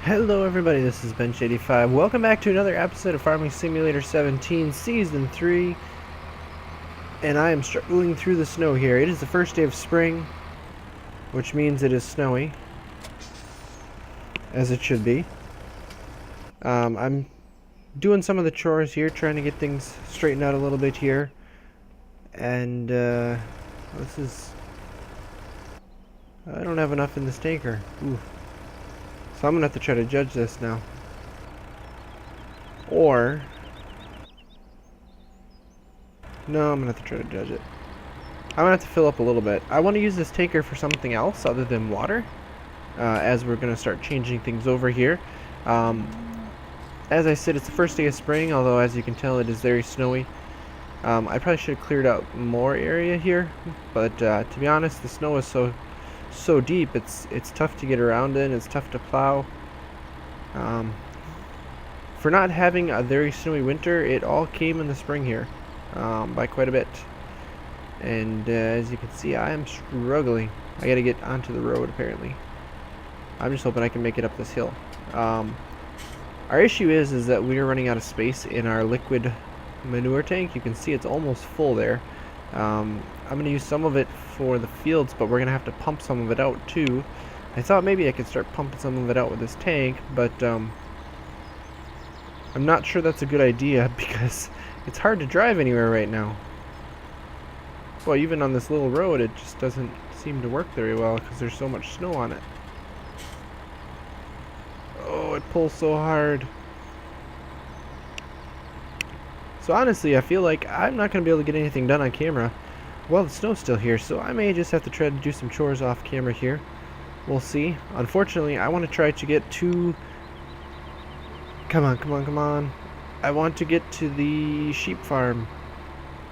Hello everybody, this is Bench85. Welcome back to another episode of Farming Simulator 17 Season 3. And I am struggling through the snow here. It is the first day of spring, which means it is snowy. As it should be. I'm doing some of the chores here, trying to get things straightened out a little bit here. And this is... I don't have enough in this tanker. Ooh. So I'm gonna have to try to judge this now. Or... no, I'm gonna have to try to judge it. I'm gonna have to fill up a little bit. I want to use this tanker for something else other than water. As we're gonna start changing things over here. As I said, it's the first day of spring, although as you can tell it is very snowy. I probably should have cleared out more area here, but to be honest, the snow is so deep, it's tough to get around in, it's tough to plow. For not having a very snowy winter, it all came in the spring here, by quite a bit. And as you can see, I am struggling. I gotta get onto the road apparently. I'm just hoping I can make it up this hill. Our issue is that we are running out of space in our liquid manure tank. You can see it's almost full there. I'm going to use some of it for the fields, but we're going to have to pump some of it out too. I thought maybe I could start pumping some of it out with this tank, but I'm not sure that's a good idea because it's hard to drive anywhere right now. Well, even on this little road, it just doesn't seem to work very well because there's so much snow on it. Oh, it pulls so hard. So honestly, I feel like I'm not going to be able to get anything done on camera while the snow's still here, so I may just have to try to do some chores off camera here. We'll see. Unfortunately, I want to try to get to... Come on. I want to get to the sheep farm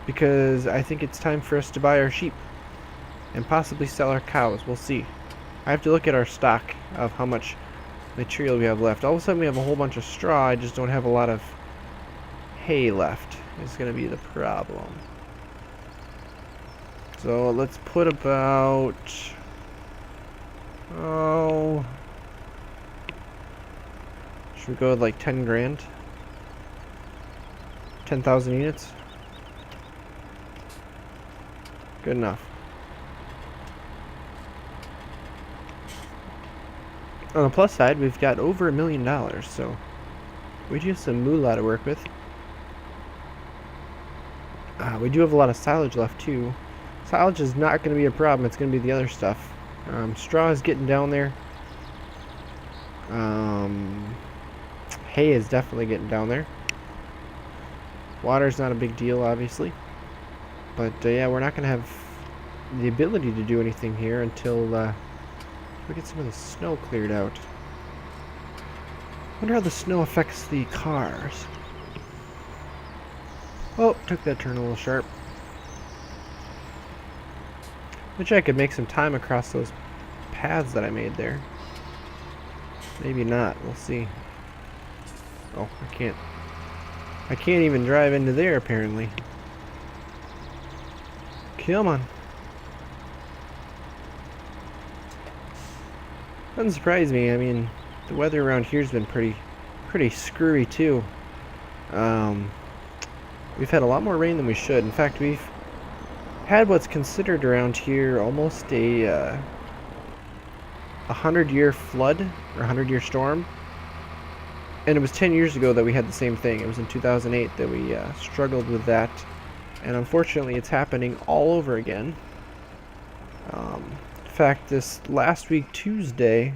because I think it's time for us to buy our sheep and possibly sell our cows. We'll see. I have to look at our stock of how much material we have left. All of a sudden we have a whole bunch of straw. I just don't have a lot of hay left. Is going to be the problem. So let's put about... oh... should we go with like 10 grand? 10,000 units? Good enough. On the plus side, we've got over $1 million, so we do have some moolah to work with. We do have a lot of silage left too. Silage is not going to be a problem, it's going to be the other stuff. Straw is getting down there. Hay is definitely getting down there. Water's not a big deal, obviously. But yeah, we're not going to have the ability to do anything here until we get some of the snow cleared out. Wonder how the snow affects the cars. Oh, took that turn a little sharp. Wish I could make some time across those paths that I made there. Maybe not. We'll see. Oh, I can't even drive into there apparently. Come on. Doesn't surprise me. I mean, the weather around here's been pretty screwy too. We've had a lot more rain than we should. In fact, we've had what's considered around here almost a 100-year flood or 100-year storm. And it was 10 years ago that we had the same thing. It was in 2008 that we struggled with that. And unfortunately, it's happening all over again. In fact, this last week, Tuesday,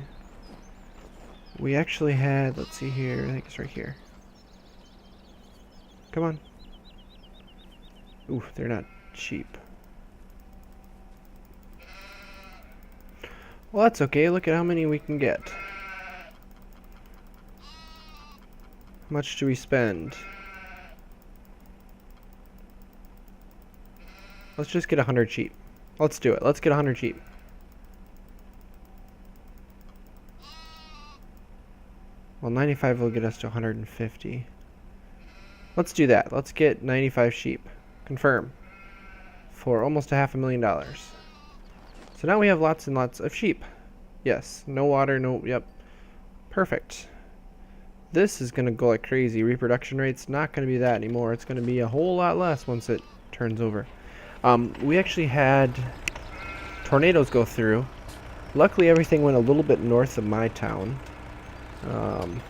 we actually had, let's see here, I think it's right here. Come on. Ooh, they're not cheap. Well, that's okay. Look at how many we can get. How much do we spend? Let's just get 100 sheep. Let's do it. Let's get 100 sheep. Well, 95 will get us to 150. Let's do that. Let's get 95 sheep. Confirm. For almost $500,000. So now we have lots and lots of sheep. Yes. No water, no... Yep. Perfect. This is going to go like crazy. Reproduction rate's not going to be that anymore. It's going to be a whole lot less once it turns over. We actually had tornadoes go through. Luckily, everything went a little bit north of my town. Could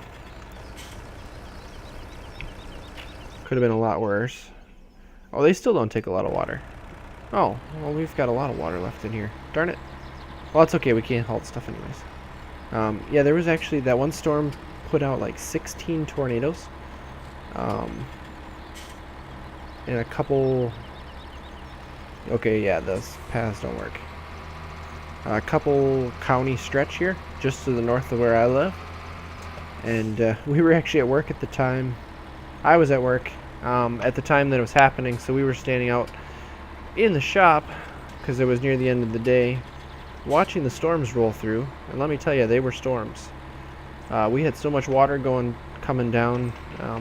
have been a lot worse. Oh, they still don't take a lot of water. Oh, well, we've got a lot of water left in here. Darn it. Well, it's okay. We can't halt stuff anyways. Yeah, there was actually that one storm put out like 16 tornadoes. And a couple... Okay, yeah, those paths don't work. A couple county stretch here, just to the north of where I live. And we were actually at work at the time. I was at work at the time that it was happening, so we were standing out in the shop, because it was near the end of the day, watching the storms roll through. And let me tell you, they were storms. We had so much water coming down.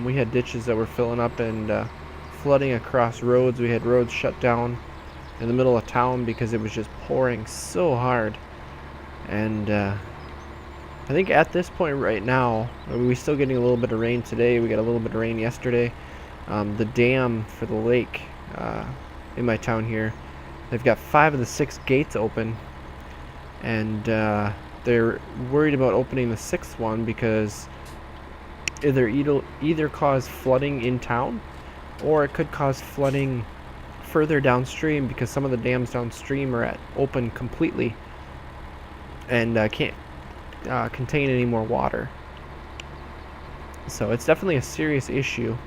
We had ditches that were filling up and flooding across roads. We had roads shut down in the middle of town because it was just pouring so hard. And I think at this point right now, we're still getting a little bit of rain today. We got a little bit of rain yesterday. The dam for the lake in my town here, they've got 5 of the 6 gates open, and they're worried about opening the 6th one because either cause flooding in town, or it could cause flooding further downstream because some of the dams downstream are open completely and can't contain any more water. So it's definitely a serious issue.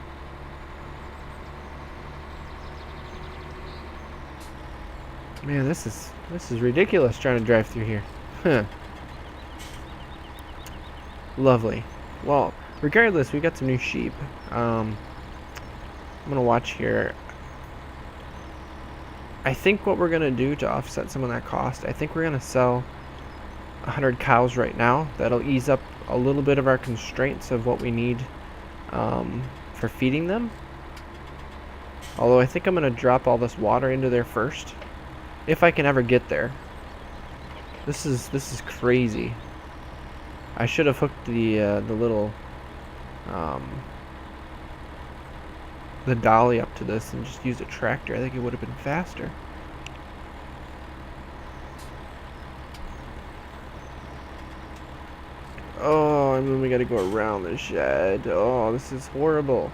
Man, this is ridiculous trying to drive through here. Huh. Lovely. Well, regardless, we got some new sheep. I'm gonna watch here. I think what we're gonna do to offset some of that cost, I think we're gonna sell 100 cows right now. That'll ease up a little bit of our constraints of what we need for feeding them. Although I think I'm gonna drop all this water into there first, if I can ever get there. This is crazy. I should have hooked the little the dolly up to this and just used a tractor. I think it would have been faster. Oh, and then we gotta go around the shed. Oh, this is horrible.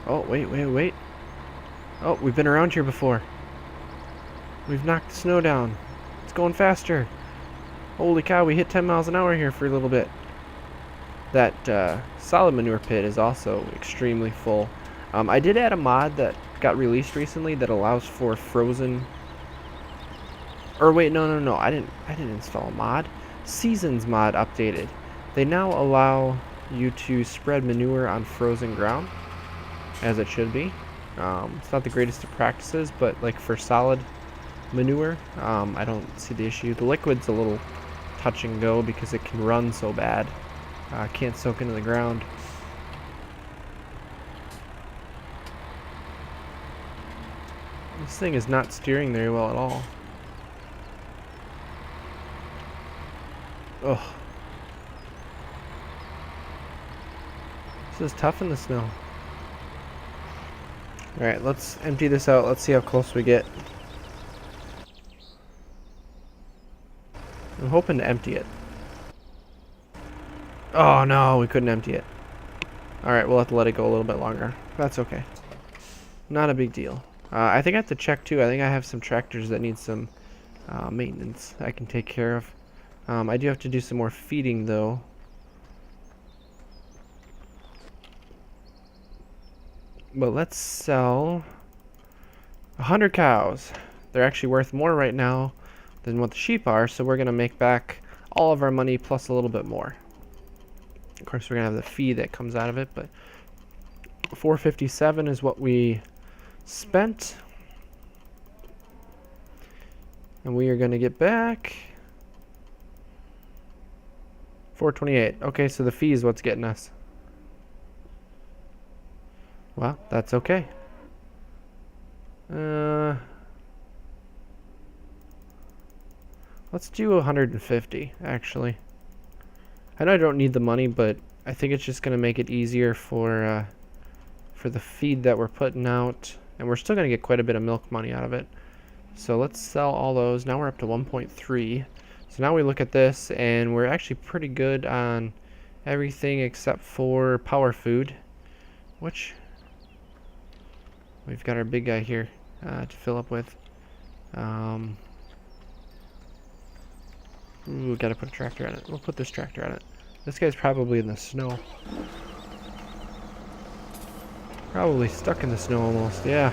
Oh, wait. Oh, we've been around here before. We've knocked the snow down. It's going faster. Holy cow, we hit 10 miles an hour here for a little bit. That solid manure pit is also extremely full. I did add a mod that got released recently that allows for frozen... Or wait, no. I didn't install a mod. Seasons mod updated. They now allow you to spread manure on frozen ground, as it should be. It's not the greatest of practices, but like for solid manure, I don't see the issue. The liquid's a little touch and go because it can run so bad. Can't soak into the ground. This thing is not steering very well at all. Ugh. This is tough in the snow. Alright, let's empty this out. Let's see how close we get. I'm hoping to empty it. Oh no, we couldn't empty it. Alright, we'll have to let it go a little bit longer. That's okay. Not a big deal. I think I have to check too. I think I have some tractors that need some maintenance I can take care of. I do have to do some more feeding though. But let's sell 100 cows. They're actually worth more right now than what the sheep are, so we're going to make back all of our money plus a little bit more. Of course, we're going to have the fee that comes out of it, but 457 is what we spent. And we are going to get back 428. Okay, so the fee is what's getting us. Well, that's okay. Let's do 150, actually. I know I don't need the money, but I think it's just going to make it easier for the feed that we're putting out. And we're still going to get quite a bit of milk money out of it. So let's sell all those. Now we're up to 1.3. So now we look at this, and we're actually pretty good on everything except for power food, which we've got our big guy here to fill up with. Ooh, gotta put a tractor on it. We'll put this tractor on it. This guy's probably in the snow. Probably stuck in the snow almost, yeah.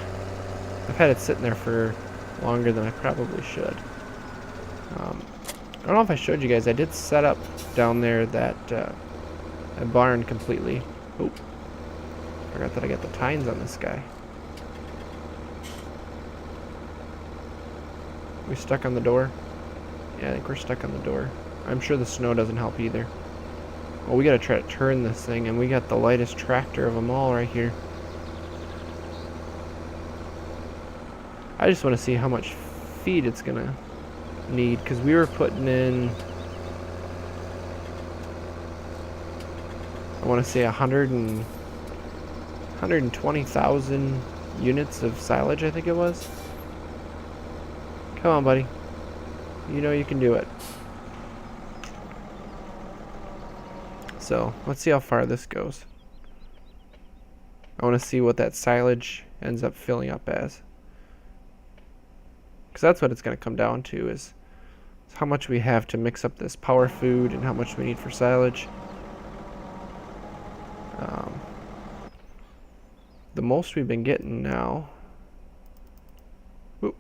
I've had it sitting there for longer than I probably should. I don't know if I showed you guys, I did set up down there that barn completely. Oh, forgot that I got the tines on this guy. We stuck on the door? Yeah, I think we're stuck on the door. I'm sure the snow doesn't help either. Well, we gotta try to turn this thing, and we got the lightest tractor of them all right here. I just want to see how much feed it's gonna need, because we were putting in, I want to say 120,000 units of silage, I think it was. Come on, buddy. You know you can do it. So, let's see how far this goes. I want to see what that silage ends up filling up as. Because that's what it's going to come down to, is how much we have to mix up this power food and how much we need for silage. The most we've been getting now,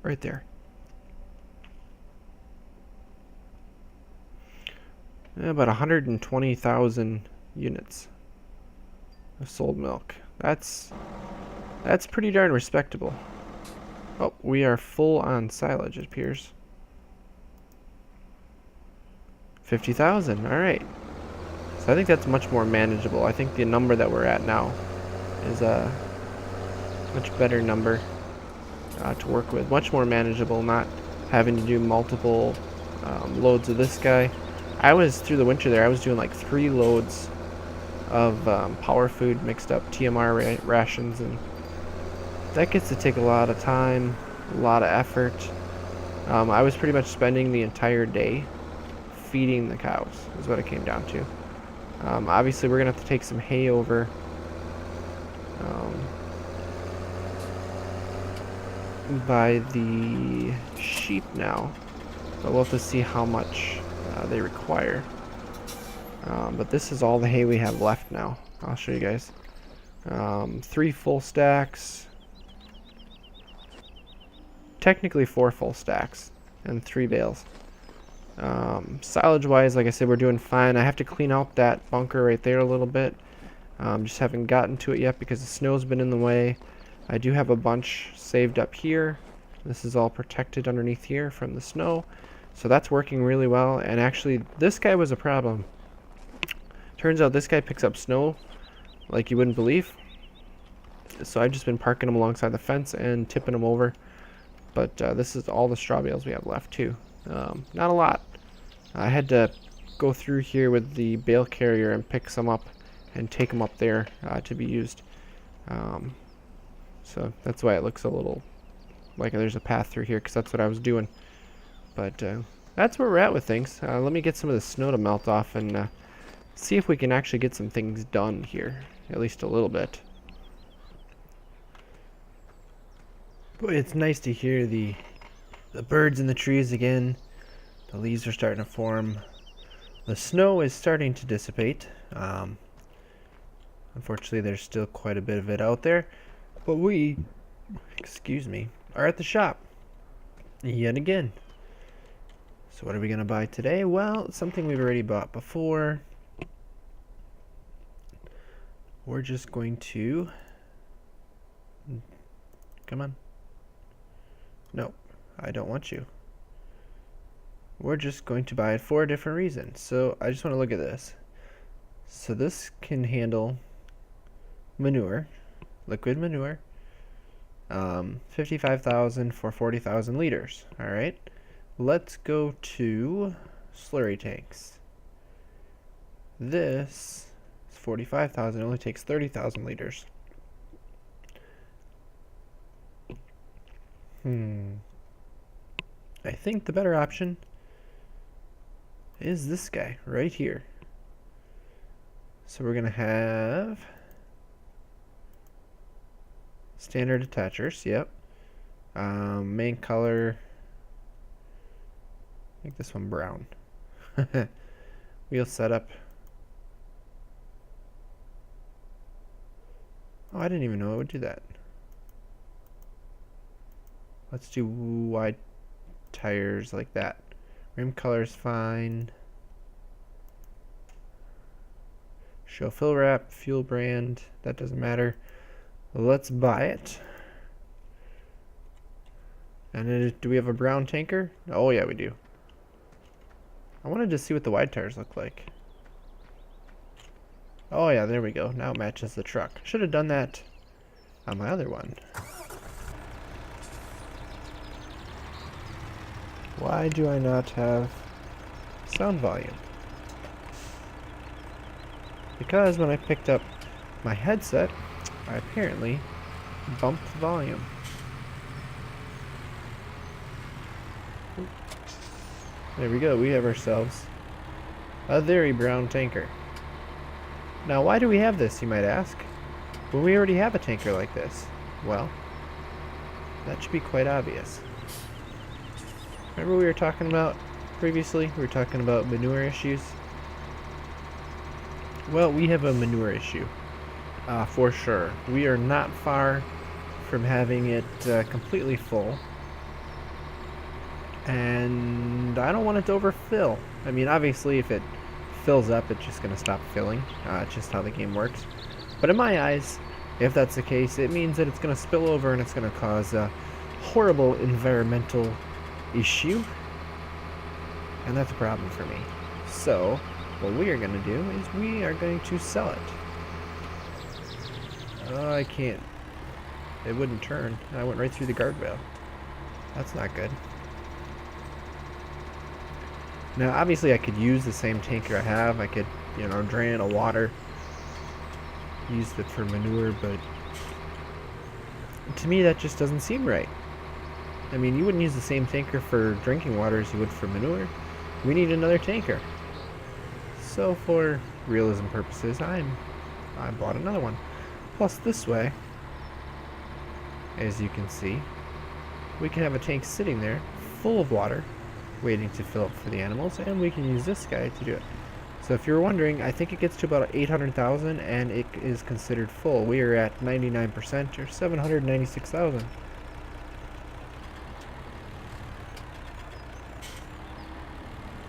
right there. About 120,000 units of sold milk. That's pretty darn respectable. Oh, we are full on silage, it appears. 50,000, alright. So I think that's much more manageable. I think the number that we're at now is a much better number to work with. Much more manageable, not having to do multiple loads of this guy. I was, through the winter there, I was doing like 3 loads of power food mixed up TMR rations, and that gets to take a lot of time, a lot of effort. I was pretty much spending the entire day feeding the cows, is what it came down to. Obviously, we're going to have to take some hay over by the sheep now, but we'll have to see how much they require. But this is all the hay we have left now. I'll show you guys. 3 full stacks. Technically 4 full stacks and 3 bales. Silage wise, like I said, we're doing fine. I have to clean out that bunker right there a little bit. Just haven't gotten to it yet because the snow's been in the way. I do have a bunch saved up here. This is all protected underneath here from the snow. So that's working really well. And actually, this guy was a problem. Turns out this guy picks up snow like you wouldn't believe. So I've just been parking them alongside the fence and tipping them over. But this is all the straw bales we have left too. Not a lot. I had to go through here with the bale carrier and pick some up and take them up there to be used. So that's why it looks a little like there's a path through here, because that's what I was doing. But that's where we're at with things. Let me get some of the snow to melt off and see if we can actually get some things done here, at least a little bit. Boy, it's nice to hear the birds in the trees again. The leaves are starting to form. The snow is starting to dissipate. Unfortunately, there's still quite a bit of it out there. But we, excuse me, are at the shop yet again. So what are we going to buy today? Well, it's something we've already bought before. We're just going to... Come on. No, I don't want you. We're just going to buy it for a different reason. So I just want to look at this. So this can handle manure, liquid manure, 55,000 for 40,000 liters. All right, let's go to slurry tanks. This is 45,000. It only takes 30,000 liters. I think the better option is this guy right here. So we're gonna have standard attachers, yep. Main color, I think this one brown. Wheel setup. Oh, I didn't even know it would do that. Let's do wide tires like that. Rim color is fine. Show fill wrap, fuel brand, that doesn't matter. Let's buy it. And do we have a brown tanker? Oh yeah, we do. I wanted to see what the wide tires look like. Oh yeah, there we go. Now it matches the truck. Should have done that on my other one. Why do I not have sound volume? Because when I picked up my headset, I apparently bumped the volume. There we go, we have ourselves a very brown tanker. Now why do we have this, you might ask? Well, we already have a tanker like this. Well, that should be quite obvious. Remember we were talking about previously? We were talking about manure issues. Well, we have a manure issue, for sure. We are not far from having it completely full. And I don't want it to overfill. I mean, obviously, if it fills up, it's just going to stop filling. It's just how the game works. But in my eyes, if that's the case, it means that it's going to spill over and it's going to cause a horrible environmental issue. And that's a problem for me. So, what we are going to do is we are going to sell it. Oh, I can't. It wouldn't turn. I went right through the guardrail. That's not good. Now, obviously, I could use the same tanker I have. I could, drain it of water, use it for manure, but to me, that just doesn't seem right. I mean, you wouldn't use the same tanker for drinking water as you would for manure. We need another tanker. So, for realism purposes, I bought another one. Plus, this way, as you can see, we can have a tank sitting there full of water, waiting to fill up for the animals, and we can use this guy to do it. So if you're wondering, I think it gets to about 800,000 and it is considered full. We are at 99% or 796,000.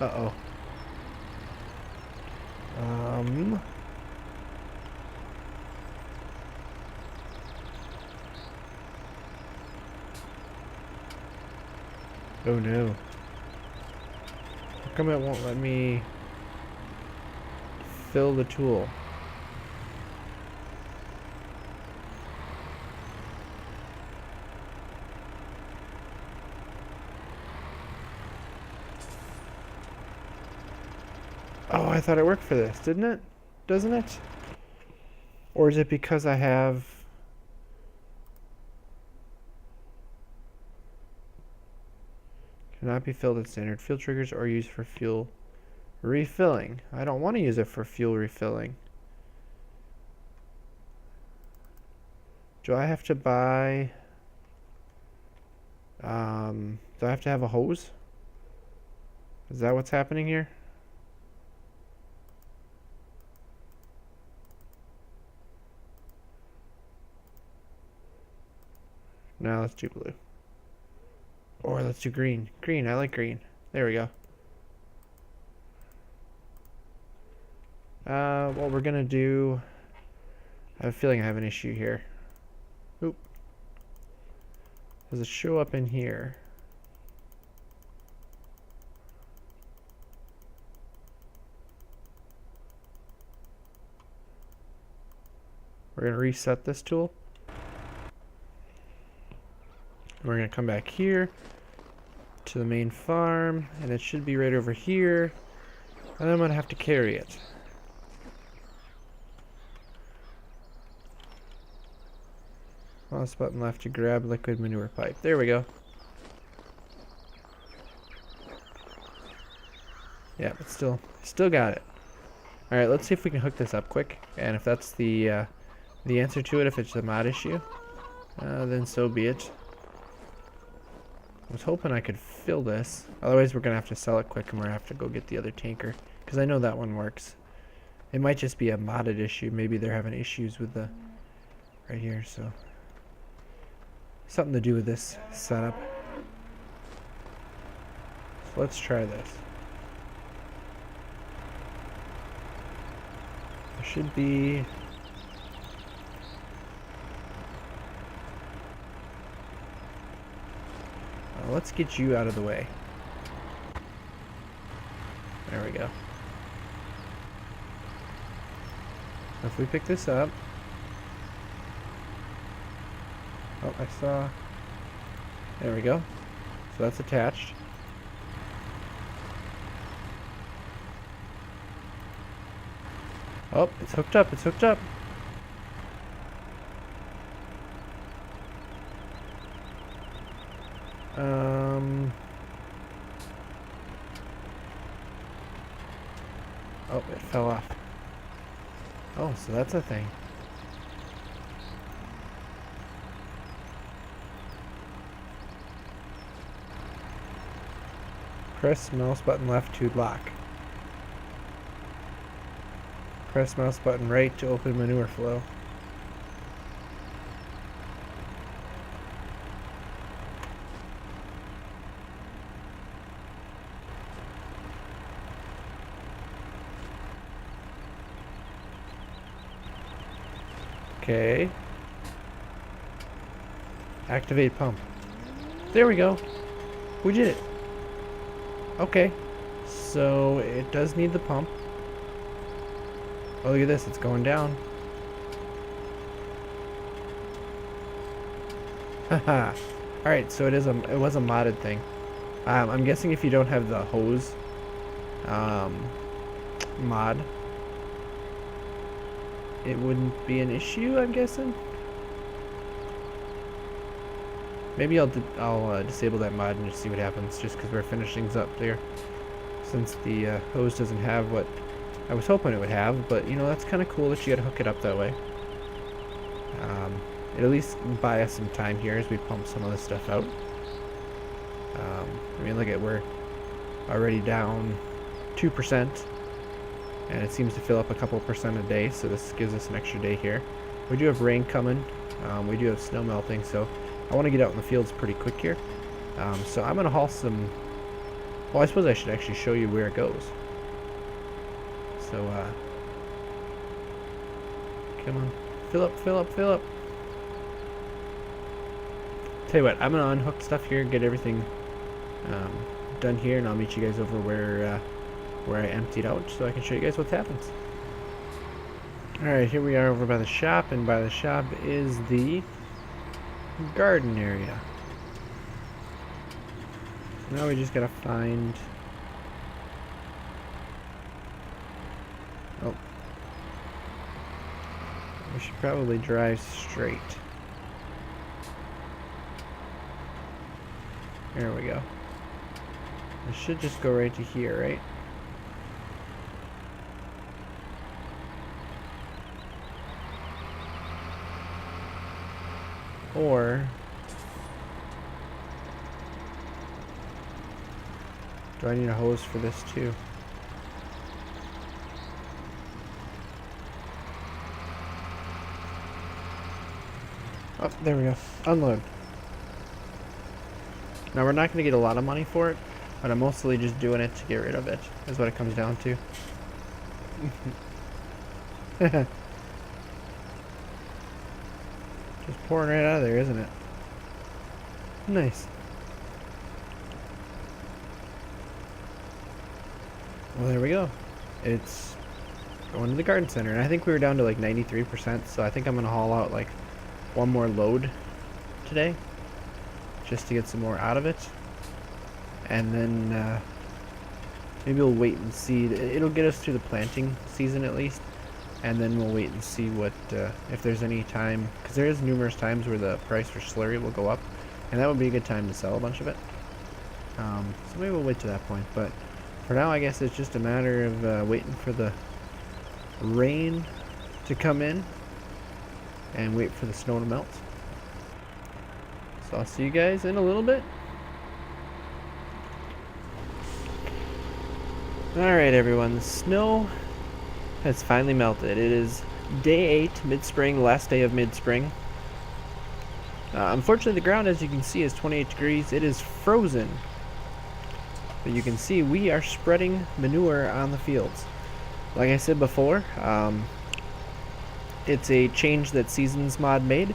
Uh-oh. Oh no. How come it won't let me fill the tool? Oh, I thought it worked for this, didn't it? Doesn't it? Or is it because I have... Cannot be filled at standard fuel triggers or used for fuel refilling. I don't want to use it for fuel refilling. Do I have to buy... do I have to have a hose? Is that what's happening here? No, let's do blue. Or let's do green. Green, I like green. There we go. What we're gonna do... I have a feeling I have an issue here. Oop. Does it show up in here? We're gonna reset this tool. We're going to come back here to the main farm, and it should be right over here, and I'm going to have to carry it. Mouse button left to grab liquid manure pipe. There we go. Yeah, but still got it. All right, let's see if we can hook this up quick. And if that's the answer to it, if it's a mod issue, then so be it. I was hoping I could fill this. Otherwise, we're gonna have to sell it quick, and we're gonna have to go get the other tanker because I know that one works. It might just be a modded issue. Maybe they're having issues with the right here. So something to do with this setup. So let's try this. There should be. Let's get you out of the way. There we go. So if we pick this up. Oh, I saw. There we go. So that's attached. Oh, it's hooked up. It's hooked up. Oh, it fell off. Oh, so that's a thing. Press mouse button left to lock. Press mouse button right to open manure flow. Okay. Activate pump. There we go. We did it. Okay. So it does need the pump. Oh, look at this. It's going down. Haha. Alright, so it was a modded thing. I'm guessing if you don't have the hose mod, it wouldn't be an issue, I'm guessing. Maybe I'll disable that mod and just see what happens, just because we're finishing things up there. Since the hose doesn't have what I was hoping it would have, but you know, that's kind of cool that you gotta hook it up that way. It at least buy us some time here as we pump some of this stuff out. I mean, look at, we're already down 2%, and it seems to fill up a couple percent a day, so this gives us an extra day here. We do have rain coming, we do have snow melting, so I want to get out in the fields pretty quick here. So I'm going to haul some, well, I suppose I should actually show you where it goes. So, come on, fill up, fill up, fill up. Tell you what, I'm going to unhook stuff here, get everything done here, and I'll meet you guys over where I emptied out so I can show you guys what happens. Alright, here we are over by the shop, and by the shop is the garden area. So now we just gotta find... Oh. We should probably drive straight. There we go. It should just go right to here, right? Or do I need a hose for this too? Oh, there we go. Unload. Now we're not going to get a lot of money for it, but I'm mostly just doing it to get rid of it, is what it comes down to. Just pouring right out of there, isn't it? Nice. Well, there we go. It's going to the garden center, and I think we were down to like 93%, so I think I'm going to haul out like one more load today, just to get some more out of it. And then maybe we'll wait and see. It'll get us through the planting season at least. and then we'll wait and see what if there's any time, because there is numerous times where the price for slurry will go up, and that would be a good time to sell a bunch of it. So maybe we'll wait to that point, but for now I guess it's just a matter of waiting for the rain to come in and wait for the snow to melt. So I'll see you guys in a little bit. Alright everyone, the snow has finally melted. It is day 8, mid-spring, last day of mid-spring. Unfortunately the ground, as you can see, is 28 degrees. It is frozen. But you can see we are spreading manure on the fields. Like I said before, it's a change that Seasons Mod made.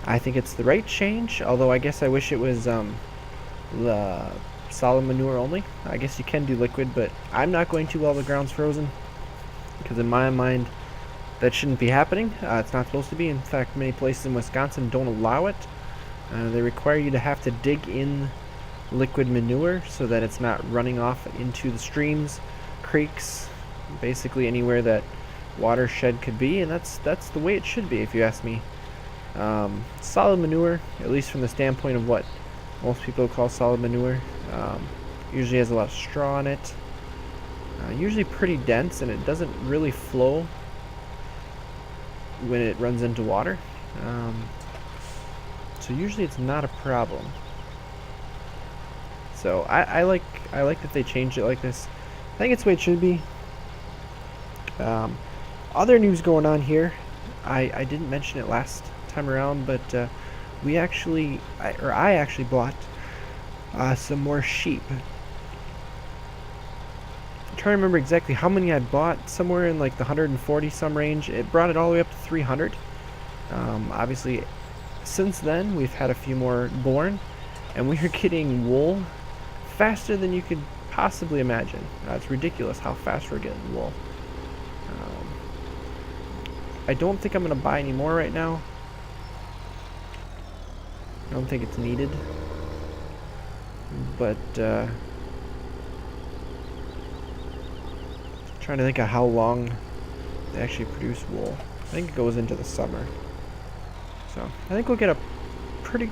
I think it's the right change, although I guess I wish it was the solid manure only. I guess you can do liquid, but I'm not going to while the ground's frozen, because in my mind that shouldn't be happening. It's not supposed to be. In fact, many places in Wisconsin don't allow it. They require you to have to dig in liquid manure so that it's not running off into the streams, creeks, basically anywhere that watershed could be, and that's the way it should be if you ask me. Solid manure, at least from the standpoint of what most people call solid manure, usually has a lot of straw in it, usually pretty dense, and it doesn't really flow when it runs into water, so usually it's not a problem. So I like that they changed it like this. I think it's the way it should be. Other news going on here, I didn't mention it last time around, but I actually bought some more sheep. I'm trying to remember exactly how many I bought, somewhere in like the 140 some range. It brought it all the way up to 300. Obviously since then we've had a few more born, and we are getting wool faster than you could possibly imagine. It's ridiculous how fast we're getting wool. I don't think I'm going to buy any more right now. I don't think it's needed. But trying to think of how long they actually produce wool. I think it goes into the summer. So I think we'll get a pretty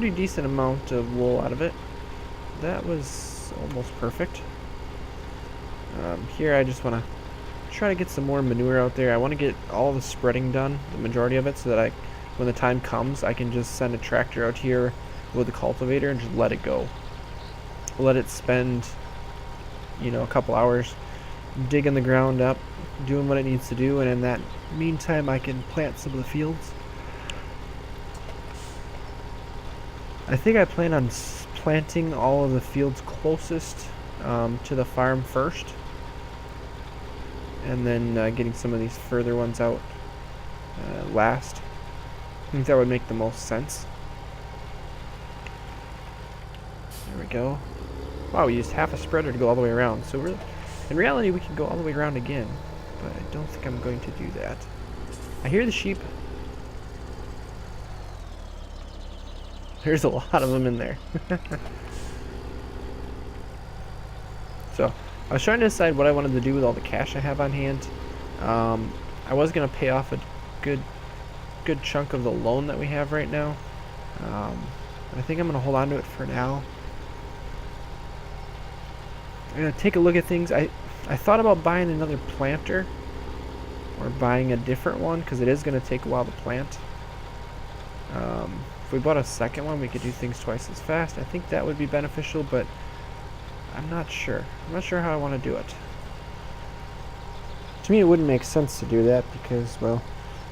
decent amount of wool out of it. That was almost perfect. Here I just want to try to get some more manure out there. I want to get all the spreading done, the majority of it, so that when the time comes, I can just send a tractor out here with a cultivator and just let it go. Let it spend, a couple hours digging the ground up, doing what it needs to do, and in that meantime I can plant some of the fields. I think I plan on planting all of the fields closest to the farm first, and then getting some of these further ones out last. I think that would make the most sense. There we go. Wow, we used half a spreader to go all the way around. So in reality, we can go all the way around again, but I don't think I'm going to do that. I hear the sheep. There's a lot of them in there. So I was trying to decide what I wanted to do with all the cash I have on hand. I was going to pay off a good chunk of the loan that we have right now. I think I'm going to hold on to it for now. I'm going to take a look at things. I thought about buying another planter or buying a different one, because it is going to take a while to plant. If we bought a second one, we could do things twice as fast. I think that would be beneficial, but I'm not sure. I'm not sure how I want to do it. To me, it wouldn't make sense to do that because, well,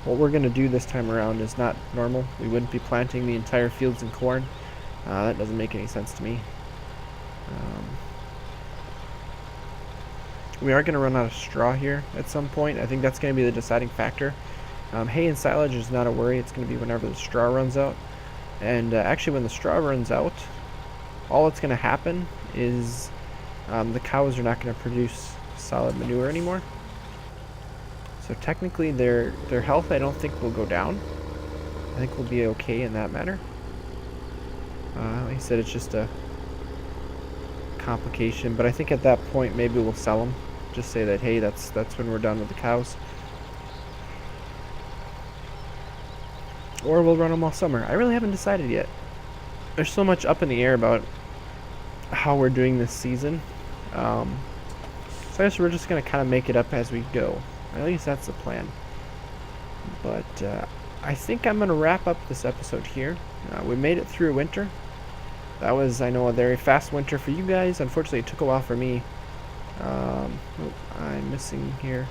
what we're going to do this time around is not normal. We wouldn't be planting the entire fields in corn. That doesn't make any sense to me. We are going to run out of straw here at some point. I think that's going to be the deciding factor. Hay and silage is not a worry. It's going to be whenever the straw runs out. And actually, when the straw runs out, all that's going to happen is the cows are not going to produce solid manure anymore. So technically their health, I don't think, will go down. I think we'll be okay in that matter. Like I said, it's just a complication, but I think at that point maybe we'll sell them. Just say that, hey, that's when we're done with the cows. or we'll run them all summer. I really haven't decided yet. There's so much up in the air about how we're doing this season. So I guess we're just going to kind of make it up as we go. At least that's the plan. But I think I'm going to wrap up this episode here. We made it through winter. That was, I know, a very fast winter for you guys. Unfortunately, it took a while for me. Oh, I'm missing here.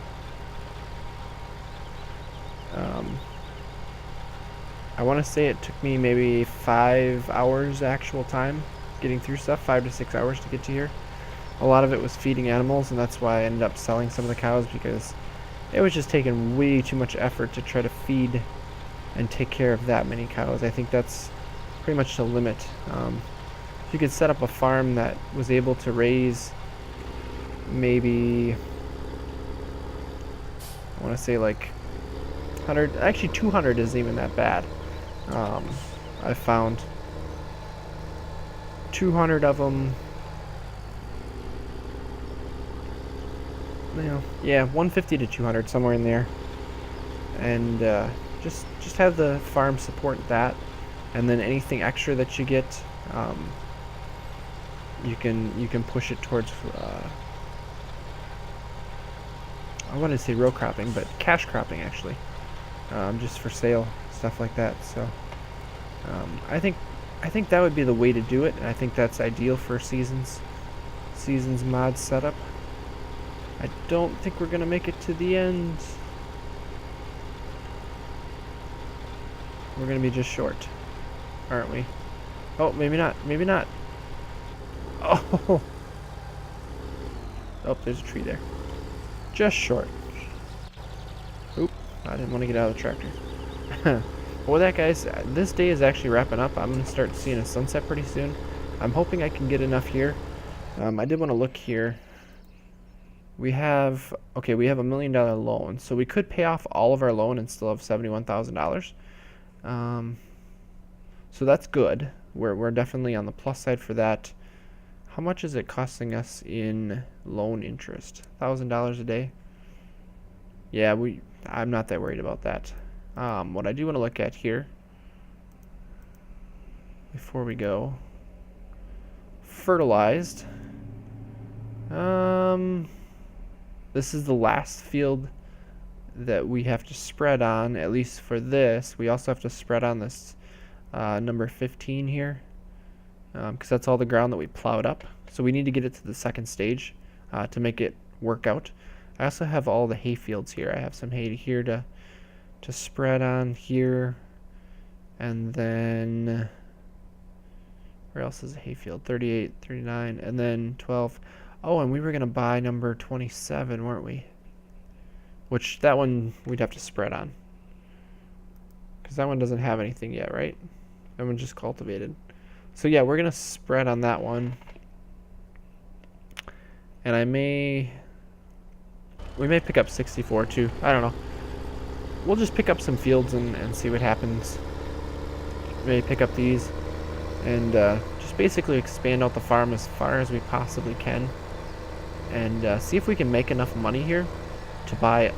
I want to say it took me maybe 5 hours actual time getting through stuff, 5 to 6 hours to get to here. A lot of it was feeding animals, and that's why I ended up selling some of the cows, because it was just taking way too much effort to try to feed and take care of that many cows. I think that's pretty much the limit. If you could set up a farm that was able to raise maybe, I want to say like 100, actually 200 isn't even that bad. I found 200 of them. Yeah, 150 to 200, somewhere in there. And just have the farm support that, and then anything extra that you get, you can push it towards. I wanted to say row cropping, but cash cropping actually, just for sale, stuff like that. So I think that would be the way to do it, and I think that's ideal for seasons mod setup. I don't think we're gonna make it to the end. We're gonna be just short, aren't we? Oh, maybe not. Maybe not. Oh, oh, there's a tree there. Just short. Oop, I didn't want to get out of the tractor. Well, with that, guys, this day is actually wrapping up. I'm gonna start seeing a sunset pretty soon. I'm hoping I can get enough here. I did want to look here. We have $1 million loan, so we could pay off all of our loan and still have $71,000. So that's good. We're definitely on the plus side for that. How much is it costing us in loan interest? $1,000 a day. Yeah, I'm not that worried about that. What I do want to look at here before we go, fertilized. This is the last field that we have to spread on, at least for this. We also have to spread on this number 15 here, because that's all the ground that we plowed up. So we need to get it to the second stage to make it work out. I also have all the hay fields here. I have some hay here to spread on here, and then where else is a hay field? 38, 39, and then 12. Oh, and we were going to buy number 27, weren't we? Which, that one we'd have to spread on, because that one doesn't have anything yet, right? That one just cultivated. So yeah, we're going to spread on that one. And we may pick up 64 too. I don't know. We'll just pick up some fields and see what happens. Maybe pick up these and just basically expand out the farm as far as we possibly can, and see if we can make enough money here to buy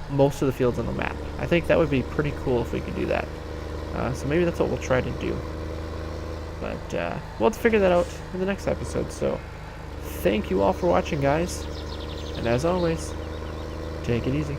most of the fields on the map. I think that would be pretty cool if we could do that. So maybe that's what we'll try to do. But we'll have to figure that out in the next episode. So thank you all for watching, guys. And as always, take it easy.